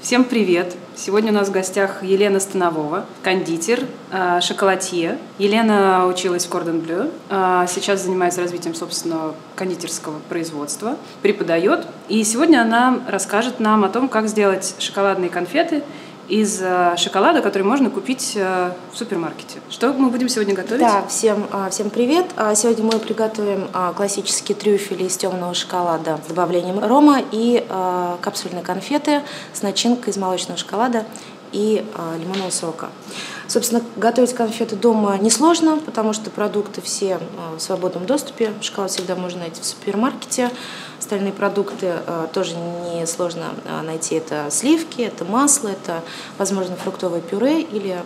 Всем привет! Сегодня у нас в гостях Елена Становова, кондитер, шоколадье. Елена училась в Кордон Блю, сейчас занимается развитием собственного кондитерского производства, преподает. И сегодня она расскажет нам о том, как сделать шоколадные конфеты из шоколада, который можно купить в супермаркете. Что мы будем сегодня готовить? Да, всем привет. Сегодня мы приготовим классические трюфели из темного шоколада с добавлением рома и капсульные конфеты с начинкой из молочного шоколада и лимонного сока. Собственно, готовить конфеты дома несложно, потому что продукты все в свободном доступе. Шоколад всегда можно найти в супермаркете. Остальные продукты тоже несложно найти. Это сливки, это масло, это, возможно, фруктовое пюре или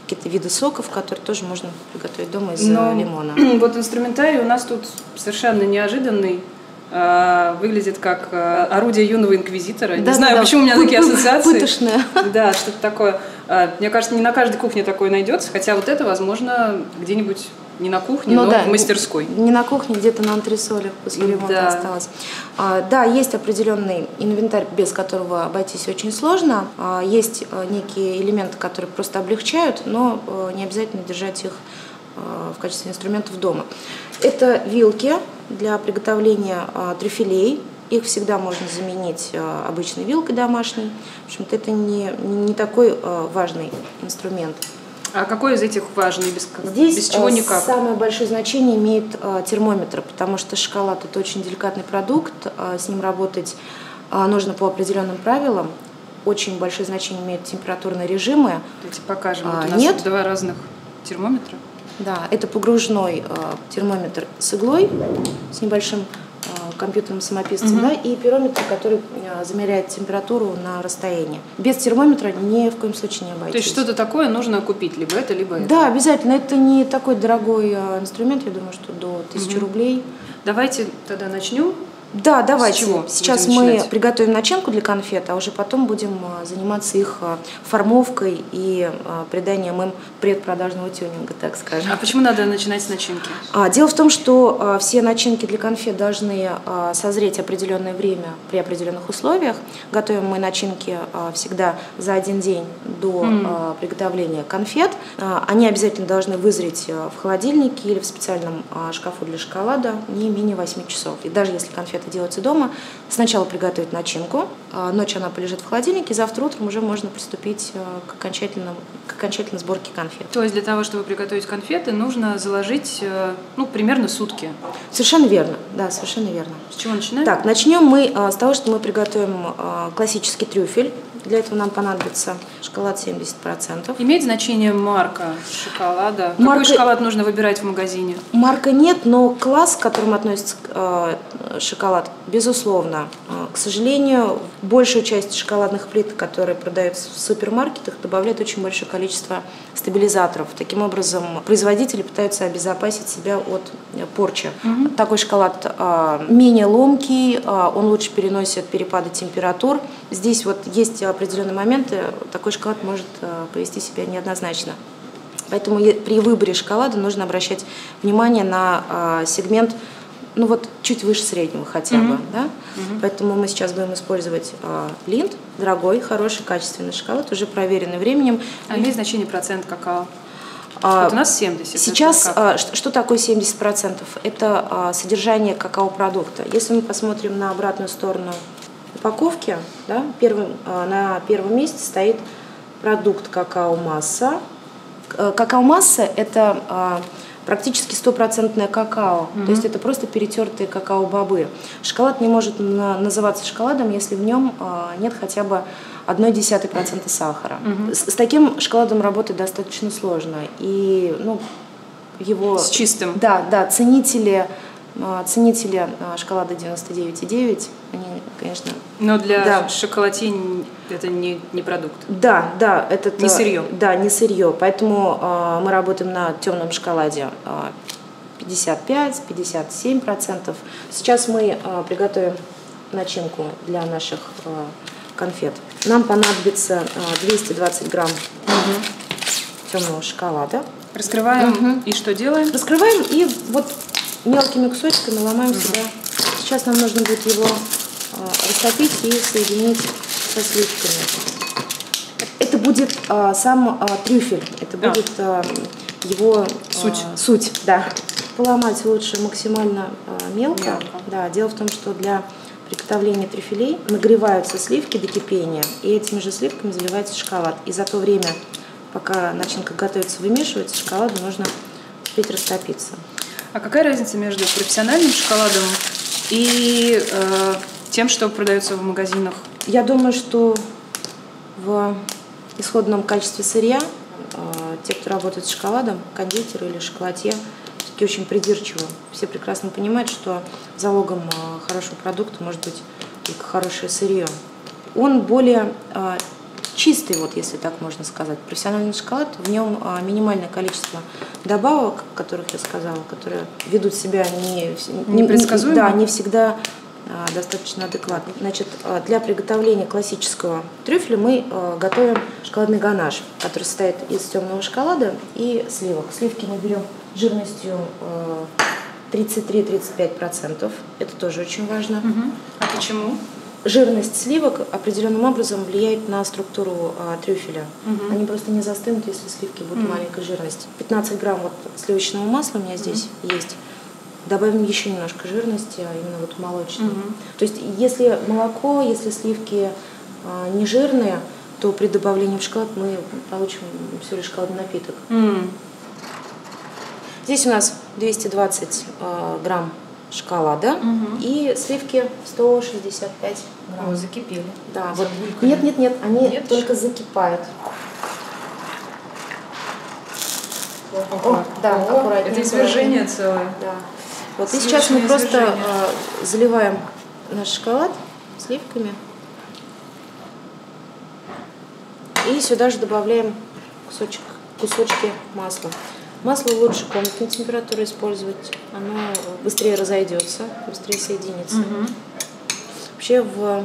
какие-то виды соков, которые тоже можно приготовить дома из лимона. Вот инструментарий у нас тут совершенно неожиданный. Выглядит как орудие юного инквизитора. Не знаю, почему у меня такие ассоциации. Пытошное. Да, что-то такое. Мне кажется, не на каждой кухне такое найдется, хотя вот это, возможно, где-нибудь не на кухне, но в мастерской. Не на кухне, где-то на антресолях после ремонта осталось. Да, есть определенный инвентарь, без которого обойтись очень сложно. Есть некие элементы, которые просто облегчают, но не обязательно держать их в качестве инструментов дома. Это вилки для приготовления трюфелей. Их всегда можно заменить обычной вилкой домашней. В общем-то, это не такой важный инструмент. А какой из этих важный? Здесь без чего никак? Самое большое значение имеет термометр, потому что шоколад – это очень деликатный продукт. С ним работать нужно по определенным правилам. Очень большое значение имеют температурные режимы. Давайте покажем. Вот у нас два разных термометра. Да, это погружной термометр с иглой, с небольшим компьютерным самописцем, да, и пирометр, который замеряет температуру на расстоянии. Без термометра ни в коем случае не обойтись. То есть что-то такое нужно купить, либо это, либо это? Да, обязательно. Это не такой дорогой инструмент, я думаю, что до 1000 рублей. Давайте тогда начнем. Да, давайте. С чего Сейчас мы приготовим начинку для конфет, а уже потом будем заниматься их формовкой и приданием им предпродажного тюнинга, так скажем. А почему надо начинать с начинки? Дело в том, что все начинки для конфет должны созреть определенное время при определенных условиях. Готовим мы начинки всегда за один день до приготовления конфет. Они обязательно должны вызреть в холодильнике или в специальном шкафу для шоколада не менее 8 часов. И даже если конфеты делаются дома, сначала приготовить начинку, ночью она полежит в холодильнике, и завтра утром уже можно приступить к окончательной сборке конфет. То есть для того, чтобы приготовить конфеты, нужно заложить примерно сутки? Совершенно верно, да, совершенно верно. С чего начинаем? Так, начнем мы с того, что мы приготовим классический трюфель. Для этого нам понадобится шоколад 70%. Имеет значение марка шоколада? Какой шоколад нужно выбирать в магазине? Марка нет, но класс, к которому относится шоколад, безусловно. К сожалению, большую часть шоколадных плит, которые продаются в супермаркетах, добавляют очень большое количество стабилизаторов. Таким образом, производители пытаются обезопасить себя от порчи. Такой шоколад менее ломкий, он лучше переносит перепады температур. Здесь вот есть определенные моменты, такой шоколад может повести себя неоднозначно. Поэтому при выборе шоколада нужно обращать внимание на сегмент, чуть выше среднего хотя бы. Да? Поэтому мы сейчас будем использовать Линд, дорогой, хороший, качественный шоколад, уже проверенный временем. А имеет значение процент какао? Вот у нас 70%. Сейчас что такое 70%? Это содержание какао-продукта. Если мы посмотрим на обратную сторону упаковки, да, на первом месте стоит продукт какао-масса. Какао-масса – это практически 100% какао, то есть это просто перетертые какао-бобы. Шоколад не может называться шоколадом, если в нем нет хотя бы 0,1% сахара. С таким шоколадом работать достаточно сложно. И его... С чистым? Да, ценители шоколада 99,9, они, конечно... Но для шоколадье это не продукт? Да, это... Не сырье? Да, не сырье, поэтому мы работаем на темном шоколаде 55-57%. Сейчас мы приготовим начинку для наших конфет. Нам понадобится 220 грамм темного шоколада. Раскрываем и что делаем? Раскрываем и вот мелкими кусочками ломаем сюда. Сейчас нам нужно будет его растопить и соединить со сливками. Это будет сам трюфель, это будет его суть, да. Поломать лучше максимально мелко. Да, дело в том, что для приготовления трюфелей нагреваются сливки до кипения, и этими же сливками заливается шоколад. И за то время, пока начинка готовится, вымешивается, шоколаду нужно успеть растопиться. А какая разница между профессиональным шоколадом и тем, что продается в магазинах? Я думаю, что в исходном качестве сырья те, кто работает с шоколадом, кондитер или шоколадье, все-таки очень придирчивы. Все прекрасно понимают, что залогом хорошего продукта может быть только хорошее сырье. Он более чистый, вот если так можно сказать. Профессиональный шоколад, в нем минимальное количество добавок, о которых я сказала, которые ведут себя непредсказуемо. Не всегда достаточно адекватно. Значит, для приготовления классического трюфеля мы готовим шоколадный ганаш, который состоит из темного шоколада и сливок. Сливки мы берем жирностью 33-35%. Это тоже очень важно. А почему? Жирность сливок определенным образом влияет на структуру трюфеля. Они просто не застынут, если сливки будут маленькой жирности. 15 грамм вот сливочного масла у меня здесь есть. Добавим еще немножко жирности, а именно вот молочной. То есть если молоко, если сливки не жирные, то при добавлении в шоколад мы получим всего лишь шоколадный напиток. Здесь у нас 220 грамм шоколада и сливки 165 грамм. О, закипели. Да, вот. Нет, они только закипают. Да, аккуратнее. Это извержение целое. Да. Вот и сейчас мы просто заливаем наш шоколад сливками. И сюда же добавляем кусочки масла. Масло лучше комнатной температуры использовать. Оно быстрее разойдется, быстрее соединится. Вообще в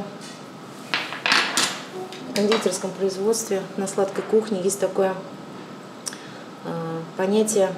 кондитерском производстве, на сладкой кухне есть такое понятие,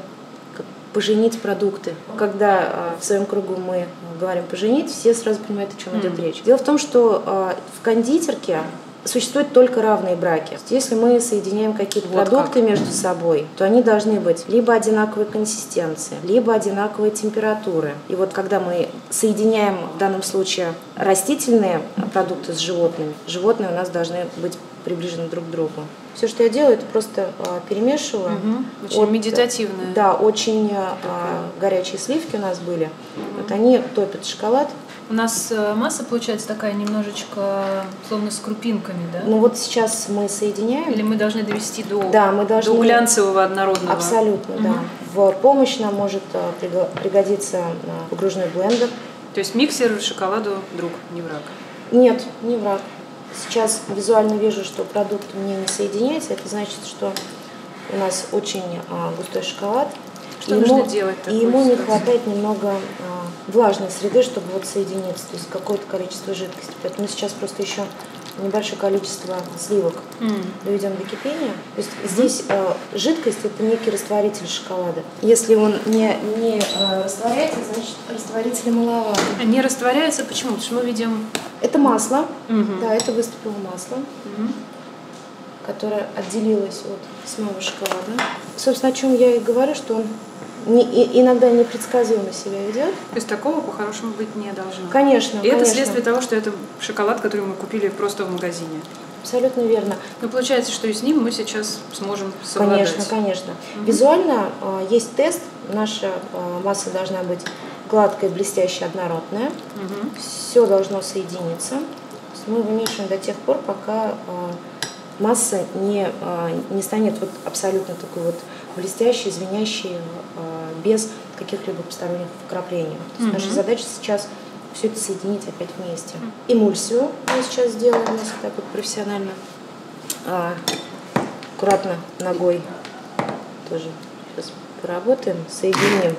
как поженить продукты. Когда в своем кругу мы говорим поженить, все сразу понимают, о чем идет речь. Дело в том, что в кондитерке существуют только равные браки. Если мы соединяем какие-то продукты между собой, то они должны быть либо одинаковой консистенции, либо одинаковой температуры. И вот когда мы соединяем в данном случае растительные продукты с животными, животные у нас должны быть приближены друг к другу. Все, что я делаю, это просто перемешиваю. Очень медитативное. Да, очень горячие сливки у нас были. Вот они топят шоколад. У нас масса получается такая немножечко, словно с крупинками, да? Ну вот сейчас мы соединяем. Или мы должны довести до до глянцевого однородного? Абсолютно, да. В помощь нам может пригодиться погружной блендер. То есть миксер шоколаду друг, не враг? Нет, не враг. Сейчас визуально вижу, что продукт мне не соединяется. Это значит, что у нас очень густой шоколад. Что нужно делать? И ему не хватает немного влажной среды, чтобы вот соединиться, то есть какое-то количество жидкости. Поэтому сейчас просто еще небольшое количество сливок доведем до кипения. То есть здесь жидкость – это некий растворитель шоколада. Если он не растворяется, значит растворителя маловато. Не растворяется почему? Потому что мы видим… Это масло, да, это выступило масло, которое отделилось от самого шоколада. Собственно, о чем я и говорю, что он иногда непредсказуемо себя ведет. То есть такого по-хорошему быть не должно. Конечно. И это следствие того, что это шоколад, который мы купили просто в магазине. Абсолютно верно. Но получается, что и с ним мы сейчас сможем совладать. Конечно. Визуально есть тест. Наша масса должна быть гладкая, блестящая, однородная. Все должно соединиться. Мы вымешиваем до тех пор, пока масса не станет вот абсолютно такой вот блестящей, звенящей, без каких-либо посторонних вкраплений. То есть наша задача сейчас все это соединить опять вместе. Эмульсию мы сейчас сделаем, если так вот профессионально. Аккуратно ногой тоже сейчас поработаем, соединим.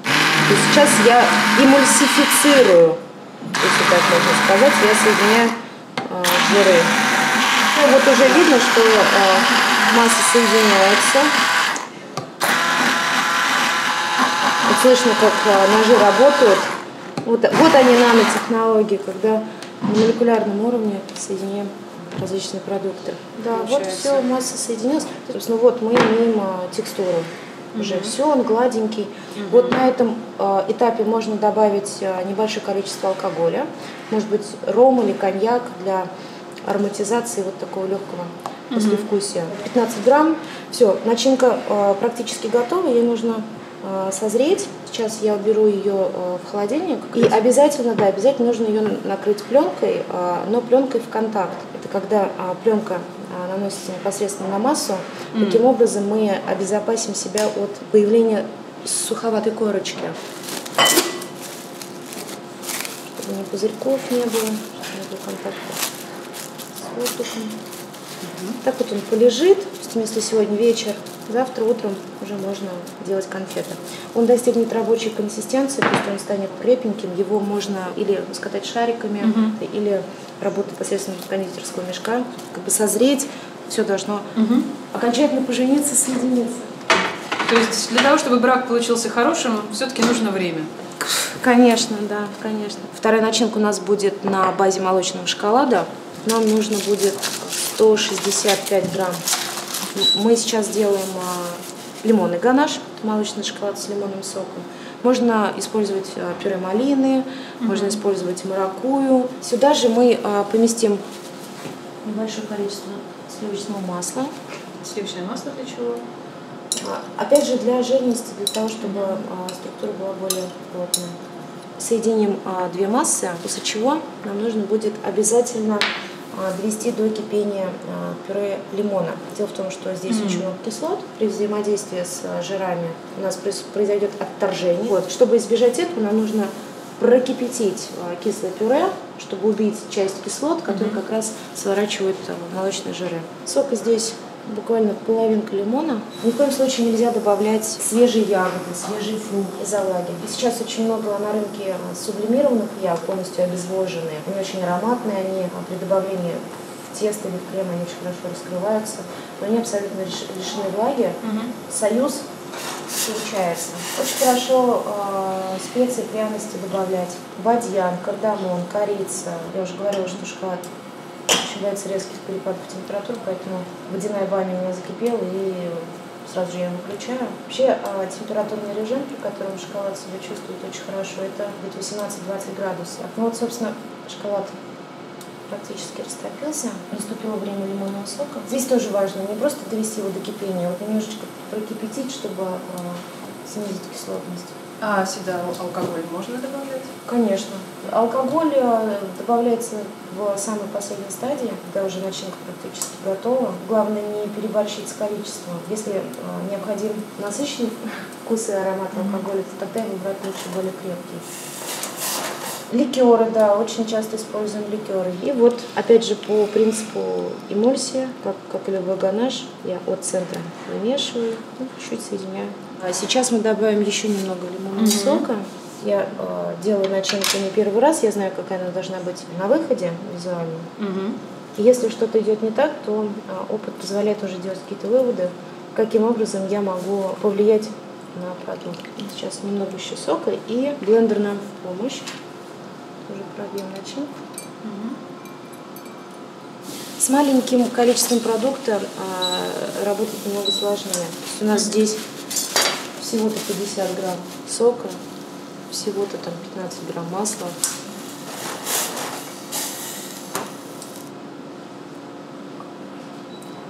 То есть сейчас я эмульсифицирую, если так можно сказать, я соединяю жиры. Ну, вот уже видно, что масса соединяется. Вот слышно, как ножи работают. Вот они нанотехнологии, когда На молекулярном уровне соединяем различные продукты. Да, вот все, масса соединилась. Собственно, вот мы имеем текстуру. Уже все, он гладенький. Вот на этом этапе можно добавить небольшое количество алкоголя. Может быть, ром или коньяк для ароматизации вот такого легкого послевкусия. 15 грамм. Все, начинка практически готова. Ей нужно созреть. Сейчас я уберу ее в холодильник. И обязательно, да, обязательно нужно ее накрыть пленкой, но пленкой в контакт. Это когда пленка наносится непосредственно на массу. Таким образом мы обезопасим себя от появления суховатой корочки. Чтобы ни пузырьков не было, не было контакта с воздухом. Так вот он полежит. Если сегодня вечер, завтра утром уже можно делать конфеты. Он достигнет рабочей консистенции, то есть он станет крепеньким, его можно или скатать шариками, или работать посредством кондитерского мешка, как бы созреть, все должно окончательно пожениться, соединиться. То есть для того, чтобы брак получился хорошим, все-таки нужно время? Конечно, да, конечно. Вторая начинка у нас будет на базе молочного шоколада. Нам нужно будет 165 грамм. Мы сейчас делаем лимонный ганаш, молочный шоколад с лимонным соком. Можно использовать пюре малины, можно использовать маракуйю. Сюда же мы поместим небольшое количество сливочного масла. Сливочное масло для чего? Опять же, для жирности, для того, чтобы структура была более плотная. Соединим две массы, после чего нам нужно будет обязательно довести до кипения пюре лимона. Дело в том, что здесь очень много кислот. При взаимодействии с жирами у нас произойдет отторжение. Вот. Чтобы избежать этого, нам нужно прокипятить кислое пюре, чтобы убить часть кислот, которые как раз сворачивают молочные жиры. Сока здесь буквально половинка лимона. Ни в коем случае нельзя добавлять свежие ягоды, свежие фрукты из-за влаги. И сейчас очень много на рынке сублимированных ягод, полностью обезвоженные. Они очень ароматные, они при добавлении в тесто или в крем они очень хорошо раскрываются, но они абсолютно лишены влаги. Союз получается. Очень хорошо специи, пряности добавлять. Бадьян, кардамон, корица. Я уже говорила, что шоколад очень боится резких перепадов температуры, поэтому водяная баня у меня закипела, и сразу же я ее выключаю. Вообще температурный режим, при котором шоколад себя чувствует очень хорошо, это где-то 18-20 градусов. Ну вот, собственно, шоколад практически растопился. Наступило время лимонного сока. Здесь тоже важно не просто довести его до кипения, а вот немножечко прокипятить, чтобы снизить кислотность. А сюда алкоголь можно добавлять? Конечно. Алкоголь добавляется в самой последней стадии, когда уже начинка практически готова. Главное не переборщить с количеством. Если необходим насыщенный вкус и аромат алкоголя, то тогда его брать лучше более крепкий. Ликеры, да, очень часто используем ликеры. И вот, опять же, по принципу эмульсии, как и любой ганаш, я от центра вымешиваю и чуть соединяю. Сейчас мы добавим еще немного лимонного сока. Я делаю начинку не первый раз, я знаю, какая она должна быть на выходе визуально. И если что-то идет не так, то опыт позволяет уже делать какие-то выводы, каким образом я могу повлиять на продукт. Сейчас немного еще сока и блендер нам в помощь. Уже пробьем начинку. С маленьким количеством продукта работать немного сложнее. То есть у нас здесь всего-то 50 грамм сока, всего-то там 15 грамм масла.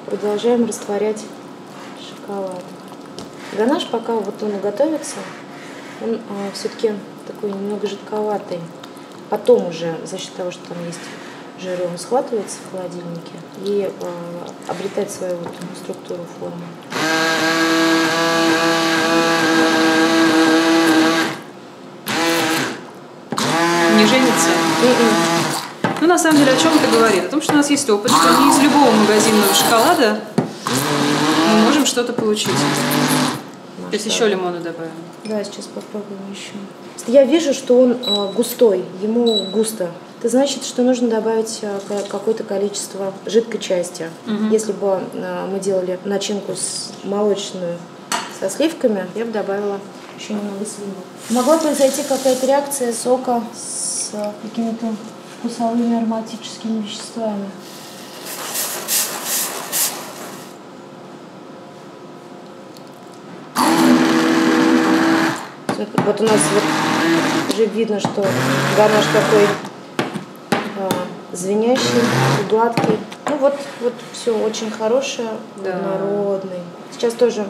Продолжаем растворять шоколад. Ганаш, пока вот он готовится, он все-таки такой немного жидковатый. Потом уже, за счет того, что там есть жиры, он схватывается в холодильнике и обретает свою вот структуру, форму. Не женится? Ну, на самом деле, о чем это говорит? О том, что у нас есть опыт, что не из любого магазинного шоколада мы можем что-то получить. То есть еще лимона добавим. Да, сейчас попробуем еще. Я вижу, что он густой, ему густо. Это значит, что нужно добавить какое-то количество жидкой части. Если бы мы делали начинку молочную со сливками, я бы добавила еще немного сливок. Могла произойти какая-то реакция сока с какими-то вкусовыми ароматическими веществами. Вот у нас вот уже видно, что ганаш такой звенящий, гладкий. Ну вот все очень хорошее, да. Народный. Сейчас тоже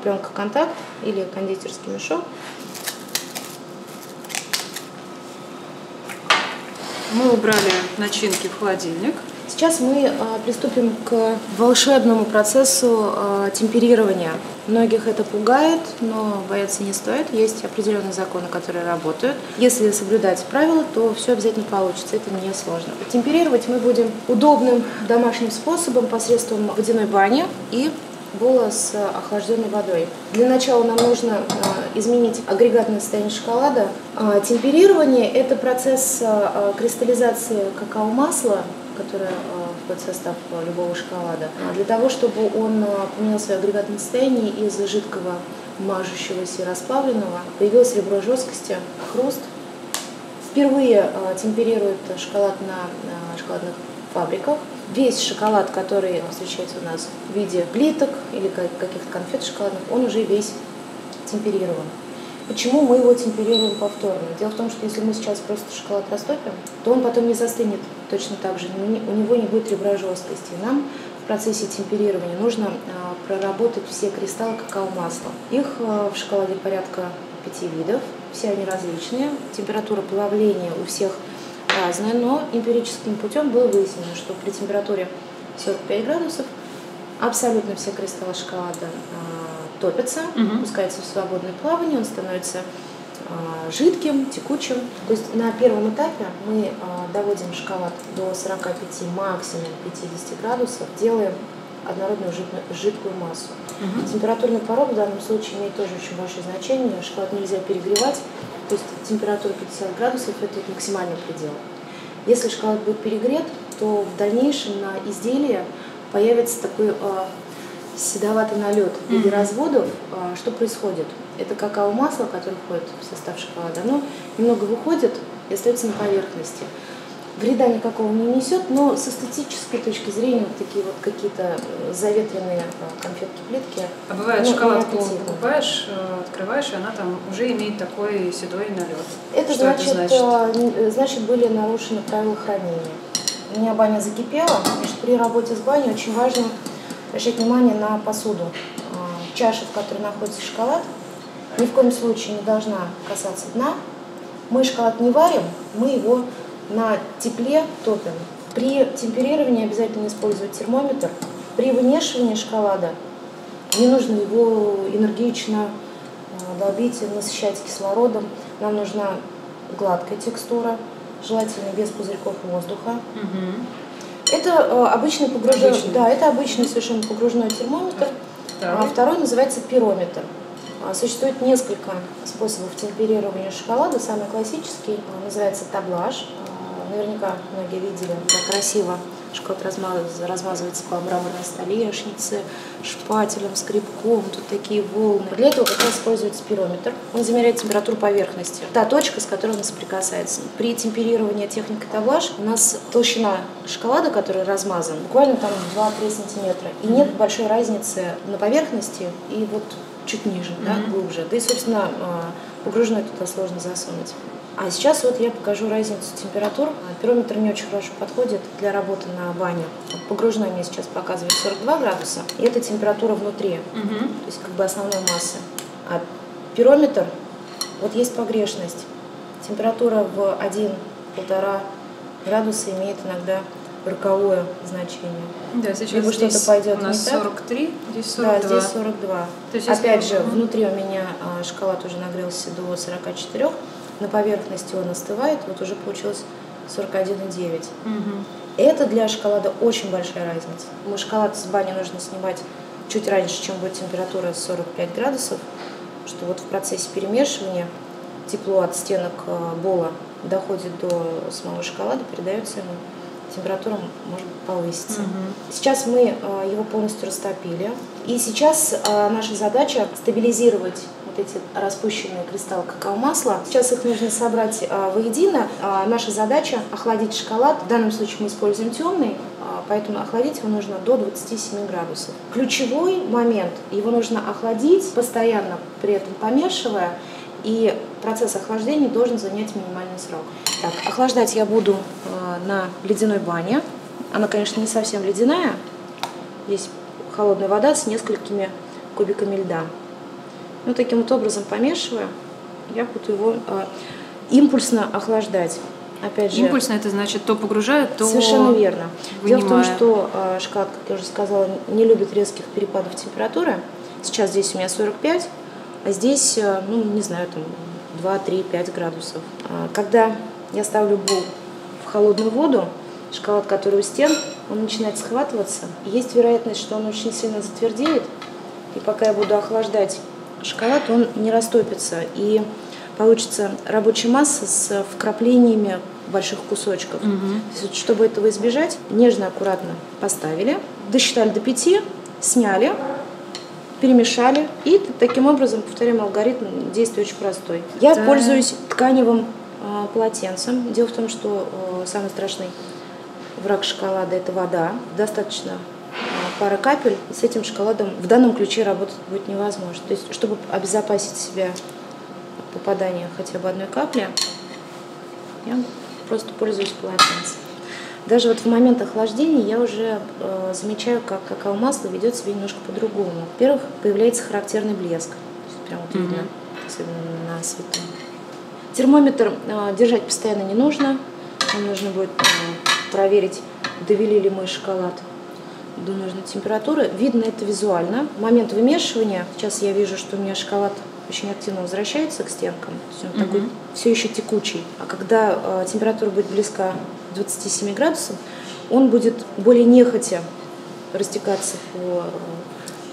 пленка контакт или кондитерский мешок. Мы убрали начинки в холодильник. Сейчас мы приступим к волшебному процессу темперирования. Многих это пугает, но бояться не стоит. Есть определенные законы, которые работают. Если соблюдать правила, то все обязательно получится. Это не сложно. Темперировать мы будем удобным домашним способом посредством водяной бани и бола с охлажденной водой. Для начала нам нужно изменить агрегатное состояние шоколада. Темперирование – это процесс кристаллизации какао-масла, которое входит в состав любого шоколада. Для того, чтобы он поменял свое агрегатное состояние из жидкого, мажущегося и расплавленного, появилось ребро жесткости, хруст. Впервые темперируют шоколад на шоколадных фабриках. Весь шоколад, который встречается у нас в виде плиток или каких-то конфет шоколадных, он уже весь темперирован. Почему мы его темперируем повторно? Дело в том, что если мы сейчас просто шоколад растопим, то он потом не застынет точно так же, у него не будет ребра жесткости. Нам в процессе темперирования нужно проработать все кристаллы какао-масла. Их в шоколаде порядка 5 видов, все они различные. Температура плавления у всех разная, но эмпирическим путем было выяснено, что при температуре 45 градусов абсолютно все кристаллы шоколада топятся, пускаются в свободное плавание, он становится жидким, текучим. То есть на первом этапе мы доводим шоколад до 45, максимум 50 градусов, делаем однородную жидкую массу. Температурный порог в данном случае имеет тоже очень большое значение. Шоколад нельзя перегревать, то есть температура 50 градусов – это максимальный предел. Если шоколад будет перегрет, то в дальнейшем на изделие появится такой седоватый налет в виде разводов. Что происходит? Это какао-масло, которое входит в состав шоколада, оно немного выходит и остается на поверхности. Вреда никакого не несет, но с эстетической точки зрения вот такие вот какие-то заветренные конфетки-плитки. А бывает, шоколадку покупаешь, открываешь, и она там уже имеет такой седой налет. Это значит, были нарушены правила хранения. У меня баня закипела, значит, при работе с баней очень важно обращать внимание на посуду. Чаша, в которой находится шоколад, ни в коем случае не должна касаться дна. Мы шоколад не варим, мы его на тепле топим. При темперировании обязательно использовать термометр. При вымешивании шоколада не нужно его энергично долбить, насыщать кислородом. Нам нужна гладкая текстура, желательно без пузырьков воздуха. Это обычный погружной, да, это обычный совершенно погружной термометр. А второй называется пирометр. Существует несколько способов темперирования шоколада. Самый классический называется таблаж. Наверняка многие видели, как красиво шоколад размазывается по мраморной столешнице, шпателем, скребком, тут такие волны. Для этого как раз используется пирометр. Он замеряет температуру поверхности. Та точка, с которой он соприкасается. При темперировании техникой таблаж у нас толщина шоколада, который размазан, буквально там 2-3 сантиметра. И нет большой разницы на поверхности и вот чуть ниже, да, глубже. Да и, собственно, погружной туда сложно засунуть. А сейчас вот я покажу разницу температур. Пирометр не очень хорошо подходит для работы на бане. Погружной мне сейчас показывает 42 градуса, и это температура внутри, то есть как бы основной массы. А пирометр, вот есть погрешность. Температура в 1-1,5 градуса имеет иногда роковое значение. Да, сейчас либо что-то пойдет у нас не так. 43, здесь 42. Да, здесь 42. То есть, опять же, внутри у меня шоколад уже нагрелся до 44. На поверхности он остывает, вот уже получилось 41,9. Это для шоколада очень большая разница. Шоколад с бани нужно снимать чуть раньше, чем будет температура 45 градусов, что вот в процессе перемешивания тепло от стенок бола доходит до самого шоколада, передается ему, температура может повыситься. Сейчас мы его полностью растопили. И сейчас наша задача стабилизировать вот эти распущенные кристаллы какао-масла. Сейчас их нужно собрать воедино. Наша задача охладить шоколад. В данном случае мы используем темный, поэтому охладить его нужно до 27 градусов. Ключевой момент, его нужно охладить, постоянно при этом помешивая, и процесс охлаждения должен занять минимальный срок. Так, охлаждать я буду на ледяной бане. Она, конечно, не совсем ледяная. Здесь холодная вода с несколькими кубиками льда. Ну, таким вот образом помешивая, я буду его импульсно охлаждать. Опять же, импульсно это значит то погружают, то совершенно верно. вынимая. Дело в том, что шоколад, как я уже сказала, не любит резких перепадов температуры. Сейчас здесь у меня 45, а здесь, ну, не знаю, там 2, 3, 5 градусов. Когда я ставлю бол в холодную воду, шоколад, который у стен, он начинает схватываться. Есть вероятность, что он очень сильно затвердеет. И пока я буду охлаждать шоколад, он не растопится. И получится рабочая масса с вкраплениями больших кусочков. Чтобы этого избежать, нежно, аккуратно поставили, досчитали до 5, сняли, перемешали. И таким образом, повторяем, алгоритм действия очень простой. Я пользуюсь тканевым полотенцем. Дело в том, что самый страшный враг шоколада – это вода. Достаточно пара капель, и с этим шоколадом в данном ключе работать будет невозможно. То есть, чтобы обезопасить себя от попадания хотя бы одной капли, я просто пользуюсь полотенцем. Даже вот в момент охлаждения я уже замечаю, как какао-масло ведет себя немножко по-другому. Во-первых, появляется характерный блеск. То есть прям вот видно, особенно на свету. Термометр держать постоянно не нужно. Нам нужно будет проверить, довели ли мы шоколад до нужной температуры. Видно это визуально. В момент вымешивания, сейчас я вижу, что у меня шоколад очень активно возвращается к стенкам. То есть он такой все еще текучий. А когда температура будет близка к 27 градусам, он будет более нехотя растекаться по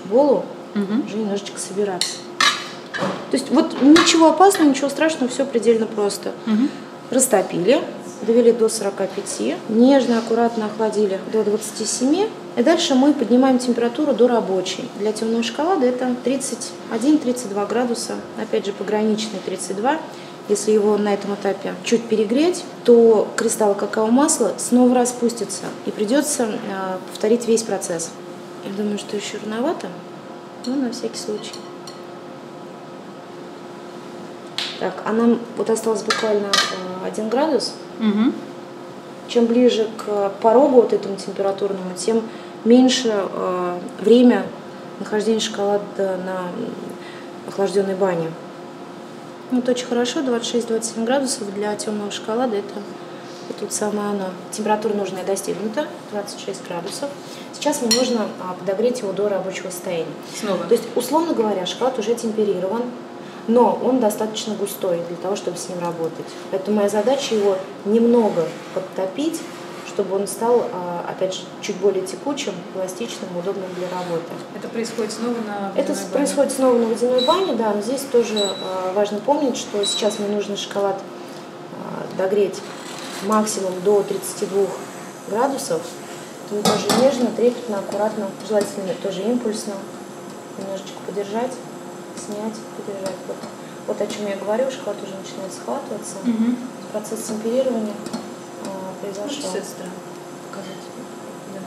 болу, уже немножечко собираться. То есть вот ничего опасного, ничего страшного, все предельно просто. Растопили, довели до 45, нежно, аккуратно охладили до 27. И дальше мы поднимаем температуру до рабочей. Для темного шоколада это 31-32 градуса, опять же пограничный 32. Если его на этом этапе чуть перегреть, то кристаллы какао-масла снова распустятся, и придется повторить весь процесс. Я думаю, что еще рановато, но на всякий случай. Так, а нам вот осталось буквально 1 градус. Чем ближе к порогу вот этому температурному, тем меньше время нахождения шоколада на охлажденной бане. Вот очень хорошо, 26-27 градусов для темного шоколада, это тут самое оно. Температура нужная достигнута, 26 градусов. Сейчас мне нужно подогреть его до рабочего состояния. Снова. То есть, условно говоря, шоколад уже темперирован, но он достаточно густой для того, чтобы с ним работать. Поэтому моя задача его немного подтопить, чтобы он стал, опять же, чуть более текучим, эластичным, удобным для работы. Это происходит снова на водяной Это бане? происходит снова на водяной бане, да, но здесь тоже важно помнить, что сейчас мне нужно шоколад догреть максимум до 32 градусов. Поэтому тоже нежно, трепетно, аккуратно, желательно тоже импульсно, немножечко подержать, снять, подержать. Вот о чем я говорю, шоколад уже начинает схватываться. Процесс темперирования произошел. С этой стороны показать. Да.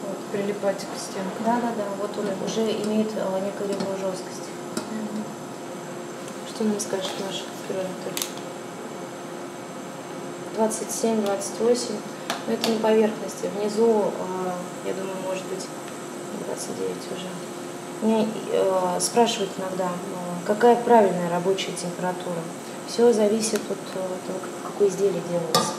Вот, прилипать к стенкам. Да, вот он уже имеет некоторую жесткость. Что нам скажет наш пирометр? 27, 28. Но это на поверхности. Внизу, я думаю, может быть 29 уже. Меня спрашивают иногда, какая правильная рабочая температура. Все зависит от того, какое изделие делается.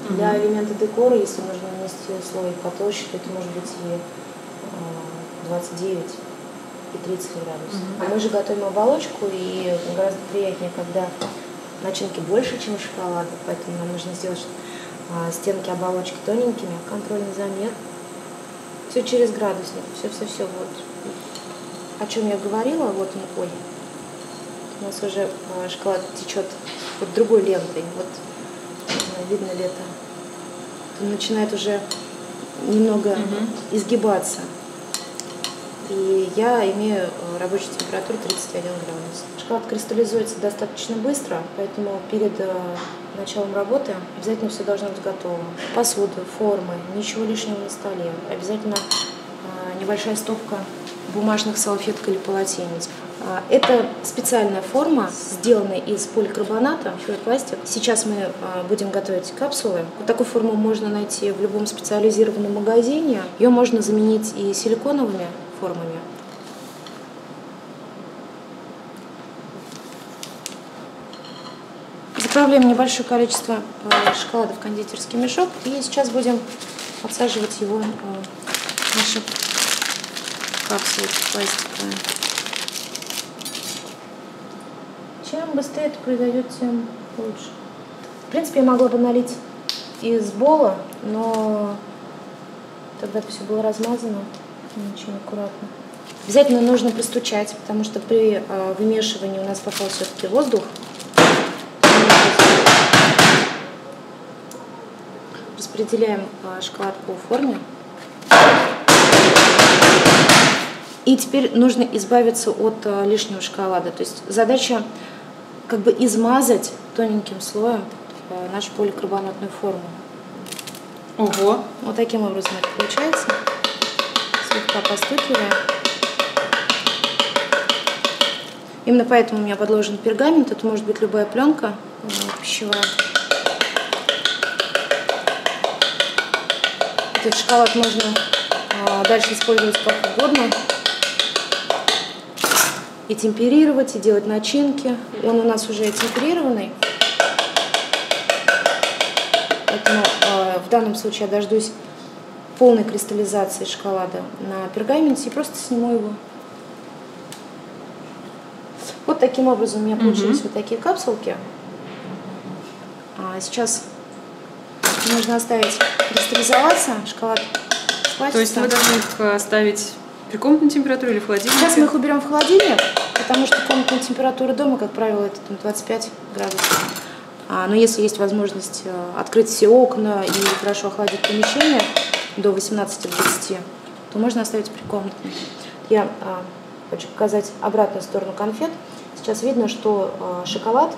Для элемента декора, если нужно нанести слой потолще, то это может быть и 29, и 30 градусов. А мы же готовим оболочку, и гораздо приятнее, когда начинки больше, чем шоколада, поэтому нам нужно сделать стенки оболочки тоненькими, контрольный замер. Все через градусник, все, вот. О чем я говорила, вот он, ой, у нас уже шоколад течет вот другой лентой, вот, видно ли это начинает уже немного изгибаться. И я имею рабочую температуру 31 градус. Шоколад кристаллизуется достаточно быстро, поэтому перед началом работы обязательно все должно быть готово. Посуда, формы, ничего лишнего на столе. Обязательно небольшая стопка бумажных салфеток или полотенец. Это специальная форма, сделанная из поликарбоната, пластик. Сейчас мы будем готовить капсулы. Такую форму можно найти в любом специализированном магазине. Ее можно заменить и силиконовыми формами. Заправляем небольшое количество шоколада в кондитерский мешок и сейчас будем подсаживать его в наши капсулы пластиковые. Чем быстрее это произойдет, тем лучше. В принципе, я могла бы налить из бола, но тогда бы все было размазано. Очень аккуратно. Обязательно нужно постучать, потому что при вымешивании у нас попал все-таки воздух. Распределяем шоколад по форме. И теперь нужно избавиться от лишнего шоколада. То есть задача как бы измазать тоненьким слоем нашу поликарбонатную форму. Ого! Вот таким образом это получается. Слегка постукивая. Именно поэтому у меня подложен пергамент. Это может быть любая пленка пищевая. Этот шоколад можно дальше использовать как угодно. И темперировать, и делать начинки. Он у нас уже темперированный. Поэтому в данном случае я дождусь полной кристаллизации шоколада на пергаменте и просто сниму его. Вот таким образом у меня получились вот такие капсулки. Сейчас нужно оставить кристаллизоваться шоколад. То есть мы должны их оставить при комнатной температуре или в холодильнике? Сейчас мы их уберем в холодильник, потому что комнатная температура дома, как правило, это 25 градусов. Но если есть возможность открыть все окна и хорошо охладить помещение до 18-20, то можно оставить при комнатной. Я хочу показать обратную сторону конфет. Сейчас видно, что шоколад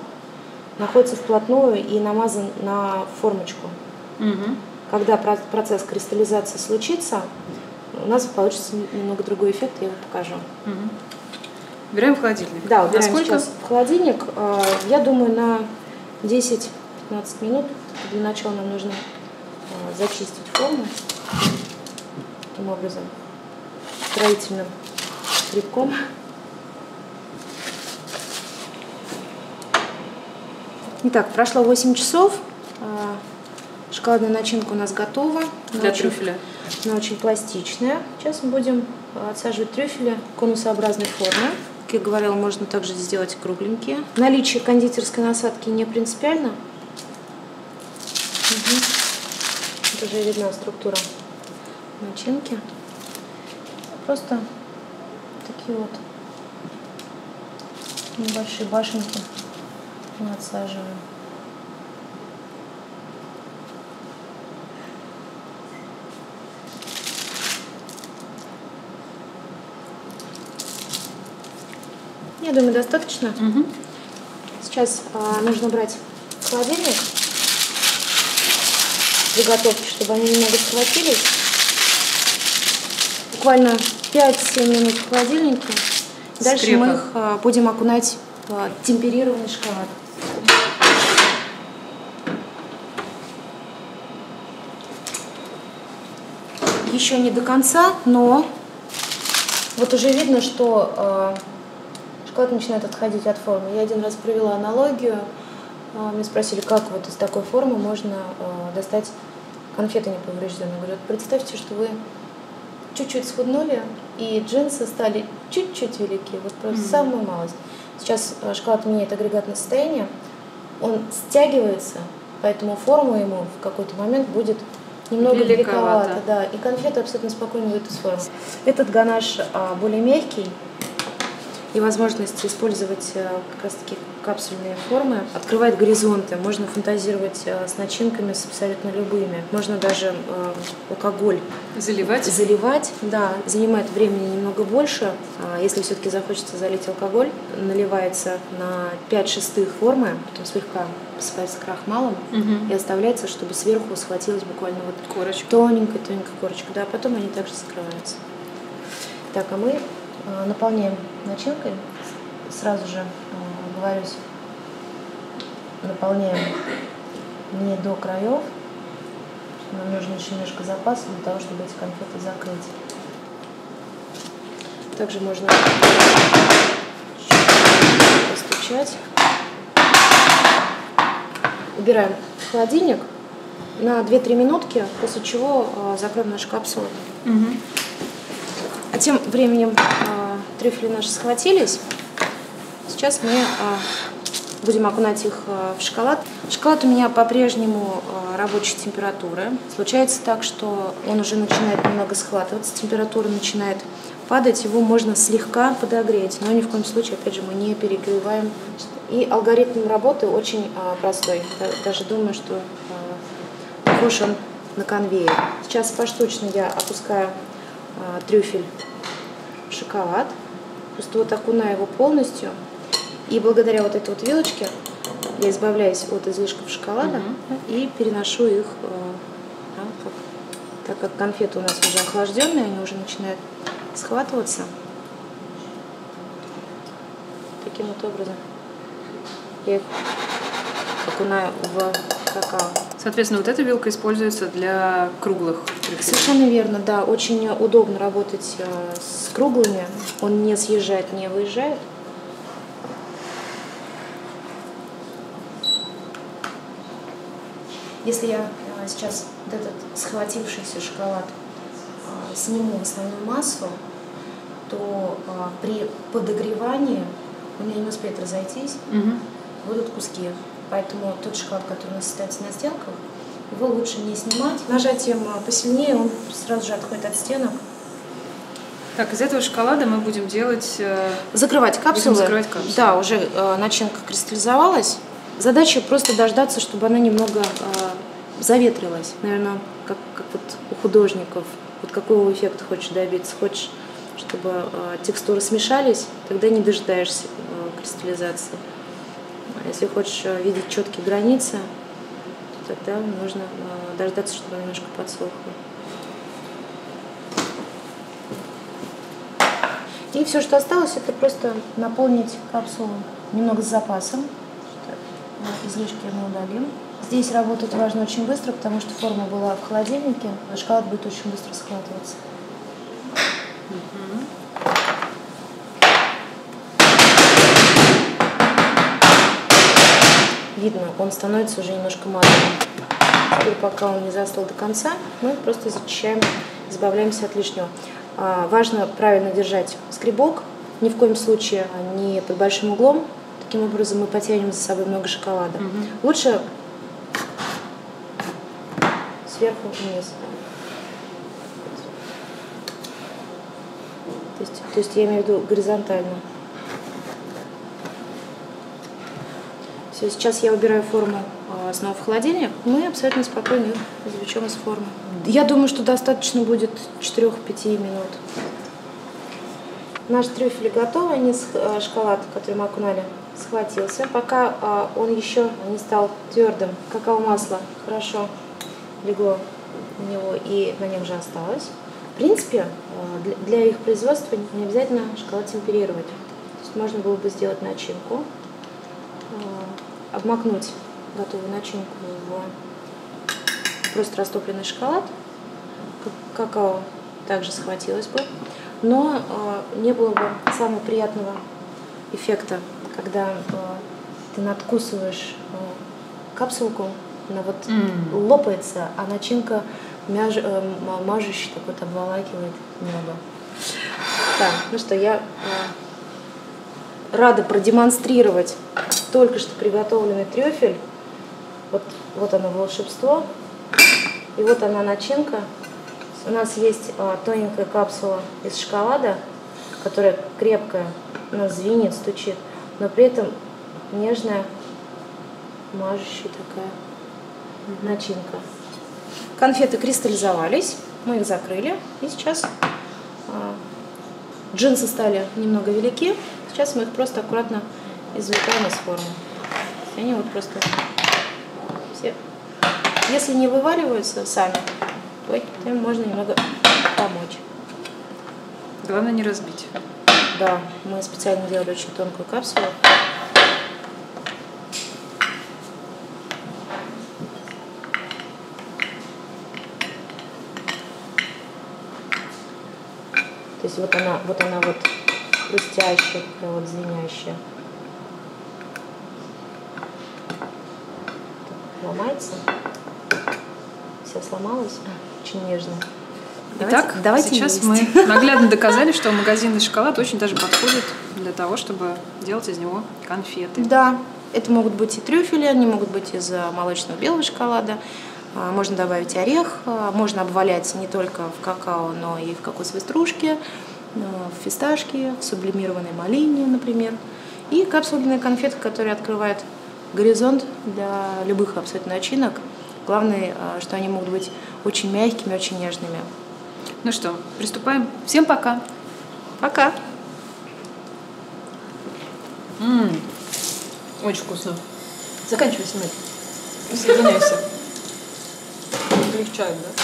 находится вплотную и намазан на формочку. Когда процесс кристаллизации случится, у нас получится немного другой эффект, я его покажу. Убираем в холодильник? Да, убираем сейчас в холодильник. Я думаю, на 10-15 минут. Для начала нам нужно зачистить форму таким образом, строительным скребком. Итак, прошло 8 часов. Шоколадная начинка у нас готова. Для трюфеля. Она очень пластичная. Сейчас мы будем отсаживать трюфели конусообразной формы. Как я говорила, можно также сделать кругленькие. Наличие кондитерской насадки не принципиально. Это уже видна структура начинки. Просто такие вот небольшие башенки мы отсаживаем. Я думаю, достаточно. Сейчас нужно брать в холодильник, приготовки, чтобы они немного схватились. Буквально 5-7 минут в холодильнике. Дальше мы их будем окунать в темперированный шоколад. Еще не до конца, но вот уже видно, что шоколад начинает отходить от формы. Я один раз провела аналогию. Меня спросили, как вот из такой формы можно достать конфеты неповрежденные. Говорят, представьте, что вы чуть-чуть схуднули, и джинсы стали чуть-чуть велики, вот просто самую малость. Сейчас шоколад меняет агрегатное состояние, он стягивается, поэтому форма ему в какой-то момент будет немного великовата. Да, и конфеты абсолютно спокойно выйдут из формы. Этот ганаш более мягкий, и возможность использовать как раз-таки капсульные формы открывает горизонты. Можно фантазировать с начинками, с абсолютно любыми. Можно даже алкоголь заливать. Да, занимает времени немного больше. Если все-таки захочется залить алкоголь, наливается на 5/6 формы, потом слегка посыпается крахмалом и оставляется, чтобы сверху схватилась буквально вот корочка. Тоненькая корочка. Да, потом они также закрываются. Так, а мы наполняем начинкой. Сразу же, оговорюсь, наполняем не до краев. Нам нужно еще немножко запаса для того, чтобы эти конфеты закрыть. Также можно постучать. Убираем в холодильник на 2-3 минутки, после чего закроем нашу капсулу. А тем временем трюфели наши схватились. Сейчас мы будем окунать их в шоколад. Шоколад у меня по-прежнему рабочей температуры. Случается так, что он уже начинает немного схватываться, температура начинает падать, его можно слегка подогреть, но ни в коем случае, опять же, мы не перегреваем. И алгоритм работы очень простой. Даже думаю, что похож он на конвейер. Сейчас поштучно я опускаю трюфель в шоколад, просто вот окунаю его полностью, и благодаря вот этой вот вилочке я избавляюсь от излишков шоколада и переношу их, так как конфеты у нас уже охлажденные, они уже начинают схватываться. Таким вот образом я их окунаю в какао. Соответственно, вот эта вилка используется для круглых трюфелей. Совершенно верно, да. Очень удобно работать с круглыми. Он не съезжает, не выезжает. Если я сейчас вот этот схватившийся шоколад сниму в основную массу, то при подогревании у меня не успеет разойтись, будут куски. Поэтому тот шоколад, который у нас остается на стенках, его лучше не снимать. Нажатием посильнее он сразу же отходит от стенок. Так, из этого шоколада мы будем делать... Закрывать капсулы. Да, уже начинка кристаллизовалась. Задача просто дождаться, чтобы она немного заветрилась. Наверное, как вот у художников. Вот какого эффекта хочешь добиться? Хочешь, чтобы текстуры смешались, тогда не дожидаешься кристаллизации. Если хочешь видеть четкие границы, то тогда нужно дождаться, чтобы она немножко подсохла. И все, что осталось, это просто наполнить капсулу немного с запасом. Излишки мы удалим. Здесь работать важно очень быстро, потому что форма была в холодильнике, а шоколад будет очень быстро схватываться. Видно, он становится уже немножко матовым. Теперь, пока он не застыл до конца, мы просто зачищаем, избавляемся от лишнего. Важно правильно держать скребок, ни в коем случае не под большим углом. Таким образом мы потянем за собой много шоколада. Лучше сверху вниз. То есть я имею в виду горизонтально. Все, сейчас я убираю форму снова в холодильник. Мы абсолютно спокойно их извлечем из формы. Я думаю, что достаточно будет 4-5 минут. Наши трюфели готовы, шоколад, который мы окунали, схватился. Пока он еще не стал твердым, какао-масло хорошо легло на него и на нем же осталось. В принципе, для их производства не обязательно шоколад темперировать. То есть можно было бы сделать начинку, обмакнуть готовую начинку в просто растопленный шоколад. Какао также схватилось бы, но не было бы самого приятного эффекта, когда ты надкусываешь капсулку, она вот лопается, а начинка мажущая, так вот обволакивает небо. Так, ну что, я рада продемонстрировать только что приготовленный трюфель. Вот оно волшебство. И вот она начинка. У нас есть тоненькая капсула из шоколада, которая крепкая, Она звенит, стучит, но при этом нежная, мажущая такая начинка. Конфеты кристаллизовались, мы их закрыли, и сейчас джинсы стали немного велики. Сейчас мы их просто аккуратно извлекаем из формы. Они вот просто все. Если не вываливаются сами, то им можно немного помочь. Главное не разбить. Да, мы специально делали очень тонкую капсулу. То есть вот она вот хрустящая, такая вот звенящая. Ломается. Все сломалось. Очень нежно. Итак, сейчас мы наглядно доказали, что магазинный шоколад очень даже подходит для того, чтобы делать из него конфеты. Да, это могут быть и трюфели, они могут быть из молочного белого шоколада. Можно добавить орех, можно обвалять не только в какао, но и в кокосовой стружке, в фисташке, в сублимированной малине, например. И капсульные конфеты, которые открывают горизонт для любых абсолютно начинок. Главное, что они могут быть очень мягкими, очень нежными. Ну что, приступаем. Всем пока. Пока. Очень вкусно. Заканчивай снимать. Соединяйся. Облегчают, да?